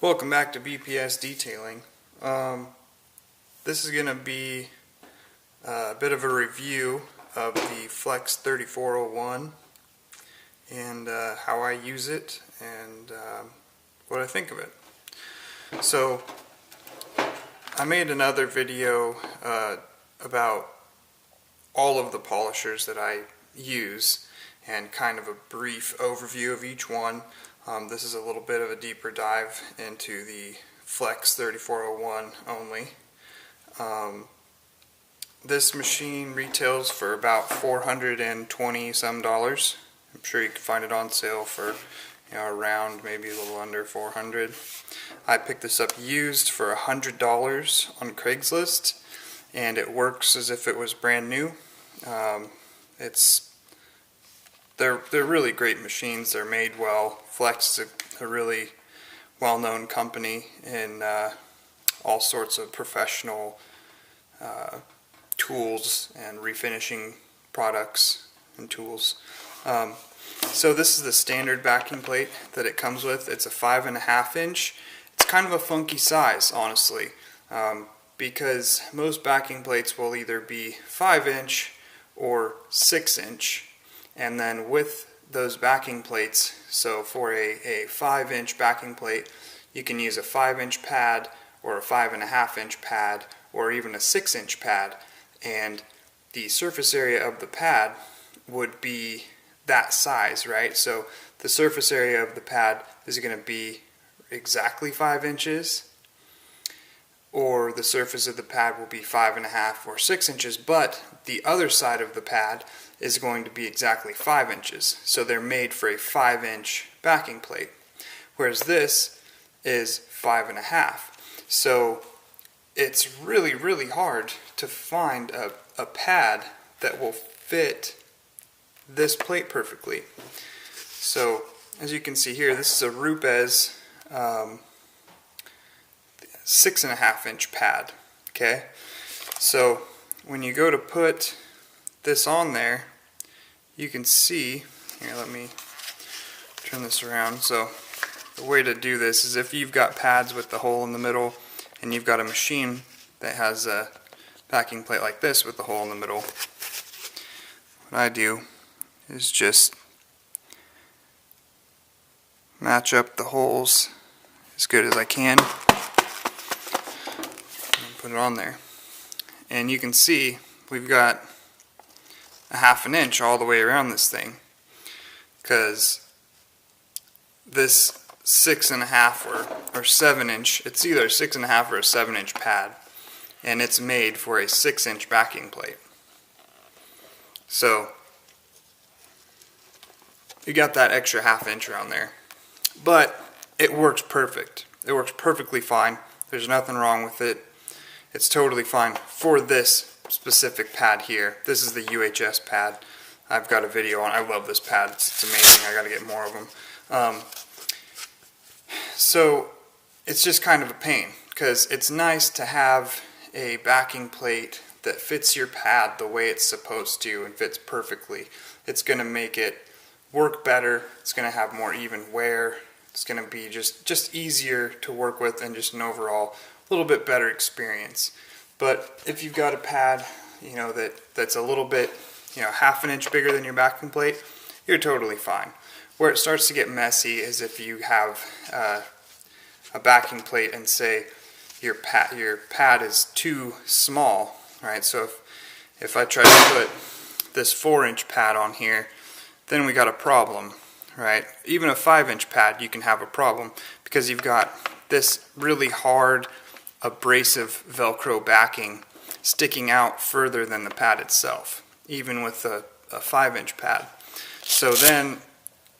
Welcome back to BPS Detailing. This is going to be a bit of a review of the Flex 3401 and how I use it and what I think of it. So I made another video about all of the polishers that I use and kind of a brief overview of each one. This is a little bit of a deeper dive into the Flex 3401 only. This machine retails for about $420 some. I'm sure you can find it on sale for around maybe a little under $400. I picked this up used for $100 on Craigslist, and it works as if it was brand new. They're really great machines. They're made well. Flex is a really well-known company in all sorts of professional tools and refinishing products and tools. So this is the standard backing plate that it comes with. It's a 5.5 inch. It's kind of a funky size, honestly, because most backing plates will either be 5 inch or 6 inch. And then with those backing plates, so for a 5 inch backing plate, you can use a 5 inch pad or a 5.5 inch pad or even a 6 inch pad, and the surface area of the pad would be that size, right? So the surface area of the pad is going to be exactly 5 inches, or the surface of the pad will be 5.5 or 6 inches, but the other side of the pad is going to be exactly 5 inches. So they're made for a 5 inch backing plate, whereas this is 5.5. So it's really hard to find a pad that will fit this plate perfectly. So as you can see here, this is a Rupes 6.5 inch pad. Okay, so when you go to put this on there, you can see here, let me turn this around. So the way to do this is if you've got pads with the hole in the middle and you've got a machine that has a backing plate like this with the hole in the middle, what I do is just match up the holes as good as I can and put it on there. And you can see we've got a 1/2 inch all the way around this thing, because this 6.5 or 7 inch, it's either a 6.5 or a 7 inch pad, and it's made for a 6 inch backing plate. So you got that extra 1/2 inch around there, but it works perfect. It works perfectly fine. There's nothing wrong with it. It's totally fine for this specific pad here. This is the UHS pad. I've got a video on. I love this pad. It's amazing. I got to get more of them. So it's just kind of a pain, because it's nice to have a backing plate that fits your pad the way it's supposed to and fits perfectly. It's going to make it work better. It's going to have more even wear. It's going to be just easier to work with and just an overall little bit better experience. But if you've got a pad, that's a little bit, 1/2 inch bigger than your backing plate, you're totally fine. Where it starts to get messy is if you have a backing plate and say your pad is too small, right? So if I try to put this 4 inch pad on here, then we got a problem, right? Even a 5 inch pad, you can have a problem because you've got this really hard abrasive Velcro backing sticking out further than the pad itself, even with a 5 inch pad. So then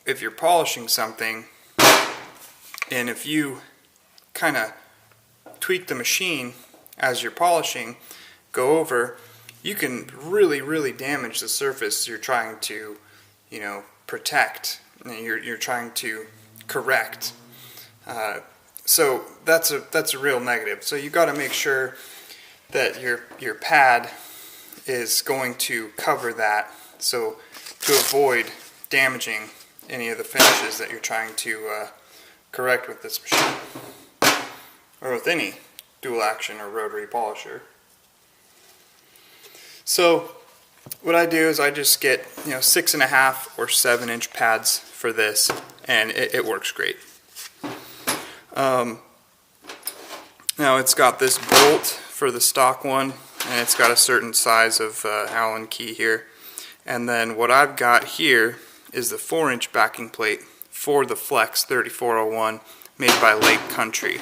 if you're polishing something, and if you kind of tweak the machine as you're polishing, go over, you can really damage the surface you're trying to protect, and you're trying to correct. So that's a real negative. So you got to make sure that your pad is going to cover that, so to avoid damaging any of the finishes that you're trying to correct with this machine, or with any dual action or rotary polisher. So what I do is I just get 6.5 or 7-inch pads for this, and it works great. Now it's got this bolt for the stock one, and it's got a certain size of Allen key here. And then what I've got here is the 4-inch backing plate for the Flex 3401 made by Lake Country.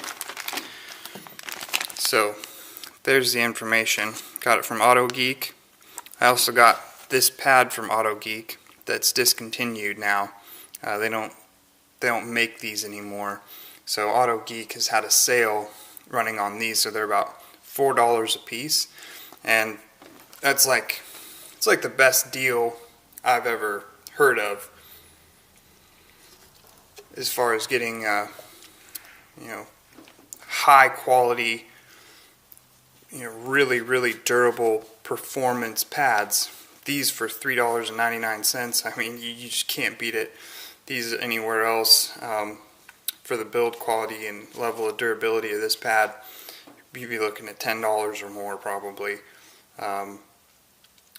So there's the information. Got it from AutoGeek. I also got this pad from AutoGeek that's discontinued now. They don't make these anymore. So AutoGeek has had a sale running on these, so they're about $4 a piece, and it's like the best deal I've ever heard of as far as getting high quality, really durable performance pads. These for $3.99. I mean, you just can't beat it. These anywhere else. For the build quality and level of durability of this pad, you'd be looking at $10 or more probably.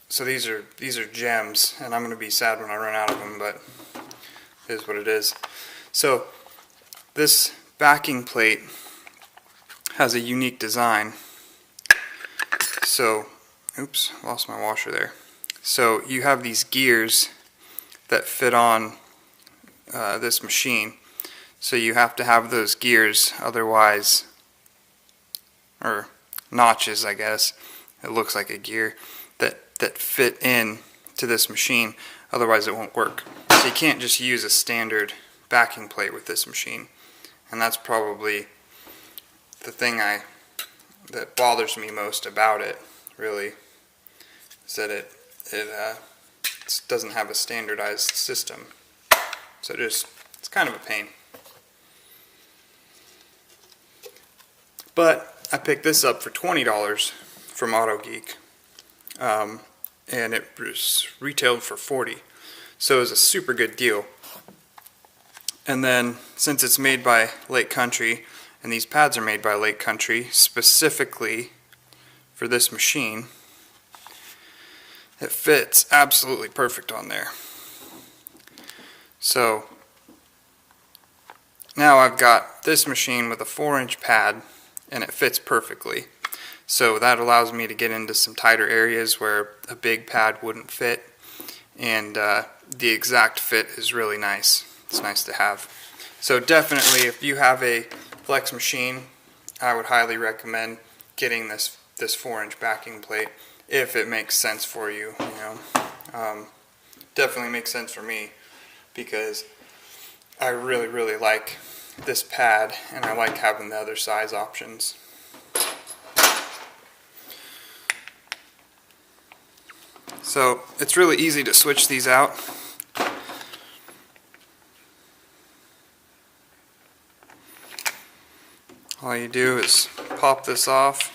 So these are gems, and I'm going to be sad when I run out of them, but it is what it is. So this backing plate has a unique design. So, oops, lost my washer there. So you have these gears that fit on this machine. So you have to have those gears, otherwise, or notches, I guess. It looks like a gear that fit in to this machine, otherwise it won't work. So you can't just use a standard backing plate with this machine, and that's probably the thing that bothers me most about it, really, is that it doesn't have a standardized system. So it's kind of a pain. But I picked this up for $20 from AutoGeek, and it was retailed for $40, so it was a super good deal. And then, since it's made by Lake Country, and these pads are made by Lake Country specifically for this machine, it fits absolutely perfect on there. So now I've got this machine with a 4-inch pad, and it fits perfectly. So that allows me to get into some tighter areas where a big pad wouldn't fit, and the exact fit is really nice. It's nice to have. So definitely, if you have a Flex machine, I would highly recommend getting this 4-inch backing plate if it makes sense for you. Definitely makes sense for me, because I really like this pad, and I like having the other size options. So it's really easy to switch these out. All you do is pop this off,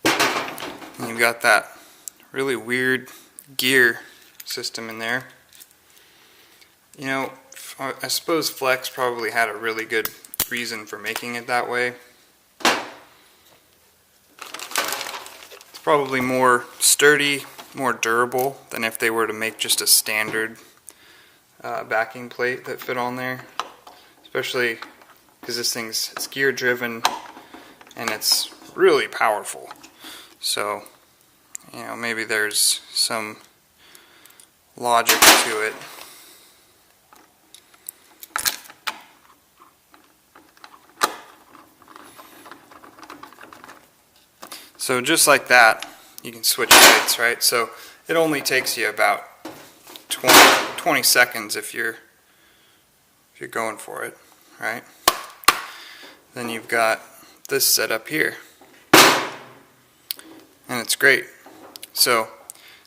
and you've got that really weird gear system in there. I suppose Flex probably had a really good reason for making it that way. It's probably more sturdy, more durable than if they were to make just a standard backing plate that fit on there. Especially because it's gear driven and it's really powerful. So, maybe there's some logic to it. So just like that, you can switch plates, right? So it only takes you about 20 seconds if you're going for it, right? Then you've got this set up here, and it's great. So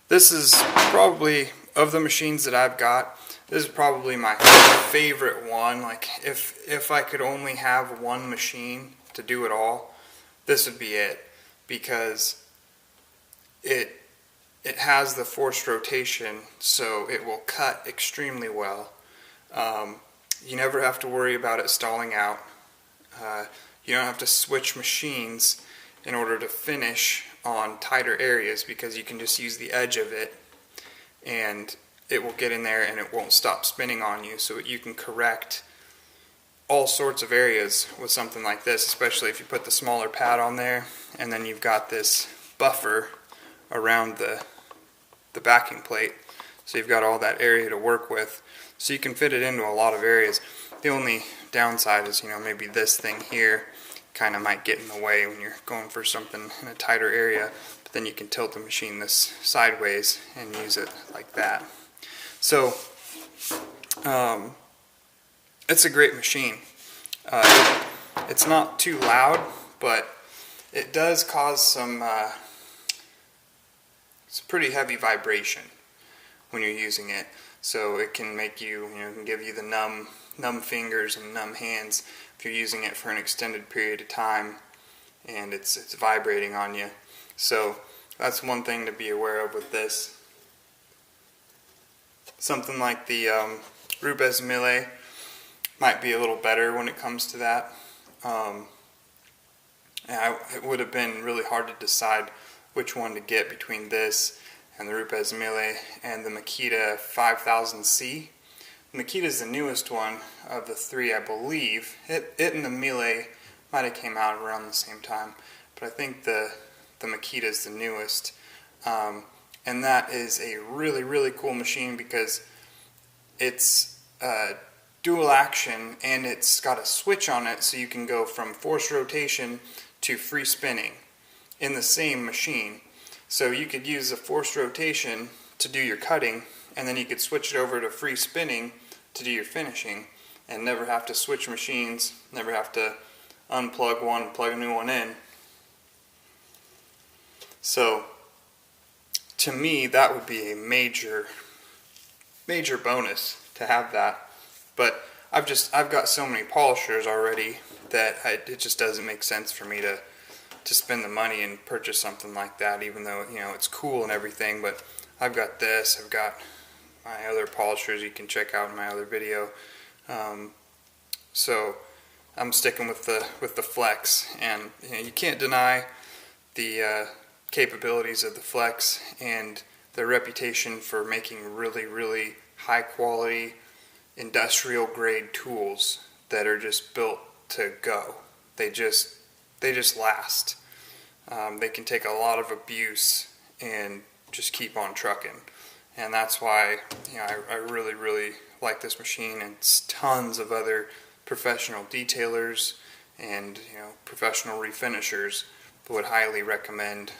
this is probably, of the machines that I've got, this is probably my favorite one. Like if I could only have one machine to do it all, this would be it, because it has the forced rotation, so it will cut extremely well. You never have to worry about it stalling out. You don't have to switch machines in order to finish on tighter areas, because you can just use the edge of it and it will get in there and it won't stop spinning on you. So you can correct all sorts of areas with something like this, especially if you put the smaller pad on there and then you've got this buffer around the backing plate. So you've got all that area to work with. So you can fit it into a lot of areas. The only downside is, maybe this thing here kind of might get in the way when you're going for something in a tighter area. But then you can tilt the machine this sideways and use it like that. So it's a great machine. It's not too loud, but it does cause some it's pretty heavy vibration when you're using it. So it can make you, it can give you the numb fingers and numb hands if you're using it for an extended period of time and it's vibrating on you. So that's one thing to be aware of with this. Something like the Rubez Mille might be a little better when it comes to that. It would have been really hard to decide which one to get between this and the Rubez Mille and the Makita 5000C. The Makita is the newest one of the three, I believe. It and the Mille might have came out around the same time, but I think the Makita is the newest. And that is a really, really cool machine because it's dual action and it's got a switch on it, so you can go from forced rotation to free spinning in the same machine. So you could use the forced rotation to do your cutting, and then you could switch it over to free spinning to do your finishing, and never have to switch machines, never have to unplug one and plug a new one in. So to me, that would be a major bonus to have that. But I've got so many polishers already that it just doesn't make sense for me to spend the money and purchase something like that, even though it's cool and everything. But I've got this, I've got my other polishers you can check out in my other video. So I'm sticking with the Flex, and you can't deny the capabilities of the Flex and their reputation for making really, really high quality industrial grade tools that are just built to go. They just last. They can take a lot of abuse and just keep on trucking, and that's why I really, really like this machine. And tons of other professional detailers and professional refinishers would highly recommend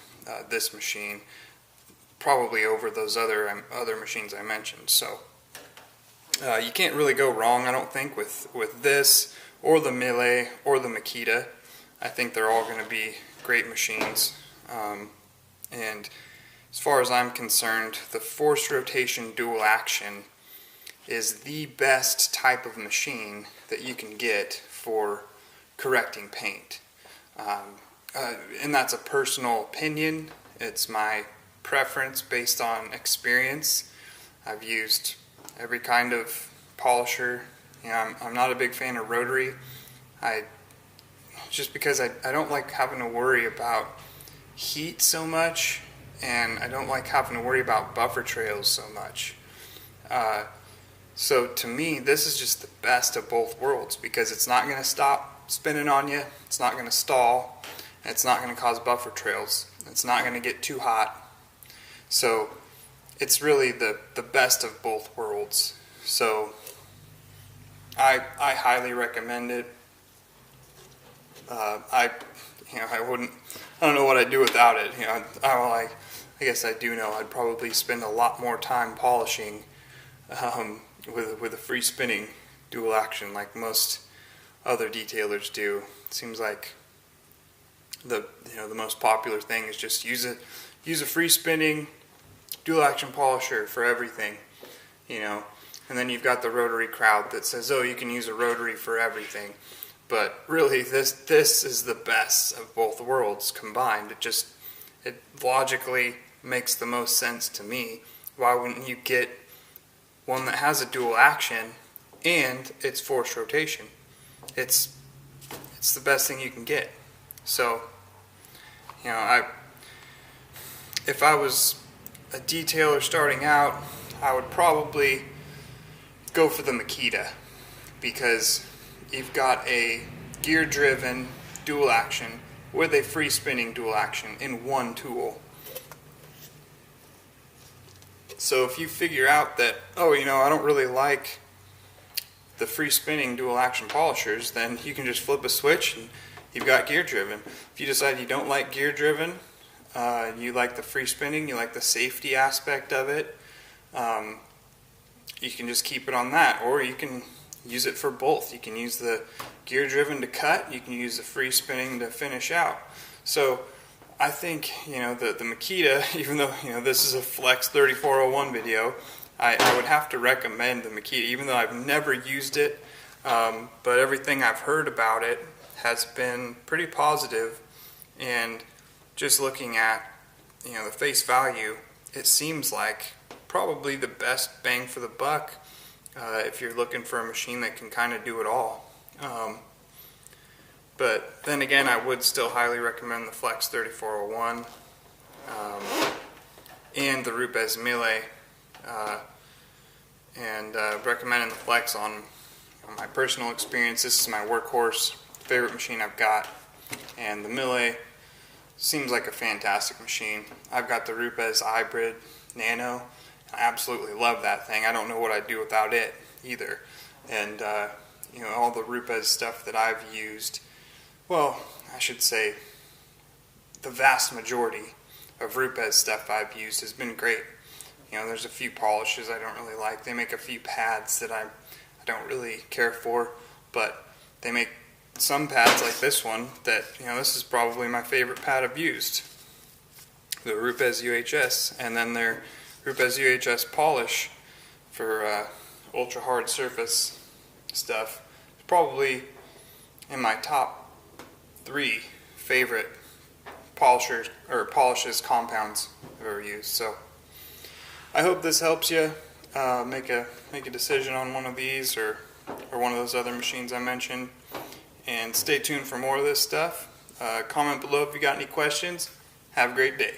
this machine, probably over those other machines I mentioned. So you can't really go wrong, I don't think, with this or the Mille or the Makita. I think they're all going to be great machines. And as far as I'm concerned, the forced rotation dual action is the best type of machine that you can get for correcting paint. And that's a personal opinion. It's my preference based on experience. I've used every kind of polisher. I'm not a big fan of rotary. Just because I don't like having to worry about heat so much, and I don't like having to worry about buffer trails so much. So to me, this is just the best of both worlds, because it's not going to stop spinning on you, it's not going to stall, and it's not going to cause buffer trails, it's not going to get too hot. So it's really the best of both worlds. So I highly recommend it. I don't know what I'd do without it. I guess I do know I'd probably spend a lot more time polishing with a free spinning dual action like most other detailers do. It seems like the most popular thing is just use a free spinning dual action polisher for everything, and then you've got the rotary crowd that says, oh, you can use a rotary for everything. But really, this is the best of both worlds combined. It logically makes the most sense to me. Why wouldn't you get one that has a dual action and it's forced rotation. It's the best thing you can get. So, if I was a detailer starting out, I would probably go for the Makita, because you've got a gear-driven dual action with a free spinning dual action in one tool. So if you figure out that, I don't really like the free spinning dual action polishers, then you can just flip a switch and you've got gear driven. If you decide you don't like gear driven, you like the free spinning, you like the safety aspect of it, you can just keep it on that, or you can use it for both. You can use the gear driven to cut, you can use the free spinning to finish out. So I think, the Makita, even though, this is a Flex 3401 video, I would have to recommend the Makita, even though I've never used it, but everything I've heard about it has been pretty positive, and just looking at, the face value, it seems like probably the best bang for the buck if you're looking for a machine that can kind of do it all. But then again, I would still highly recommend the Flex 3401 and the Rupes Mille, and recommending the Flex on my personal experience. This is my workhorse, favorite machine I've got, and the Mille seems like a fantastic machine. I've got the Rupes Hybrid Nano. I absolutely love that thing. I don't know what I'd do without it either. And all the Rupes stuff that I've used, well, I should say the vast majority of Rupes stuff I've used has been great. There's a few polishes I don't really like. They make a few pads that I don't really care for, but they make some pads like this one that, this is probably my favorite pad I've used. The Rupes UHS, and then their Rupes UHS polish for ultra hard surface stuff. It's probably in my top 3 favorite polishes compounds I've ever used. So I hope this helps you make a decision on one of these or one of those other machines I mentioned. And stay tuned for more of this stuff. Comment below if you got any questions. Have a great day.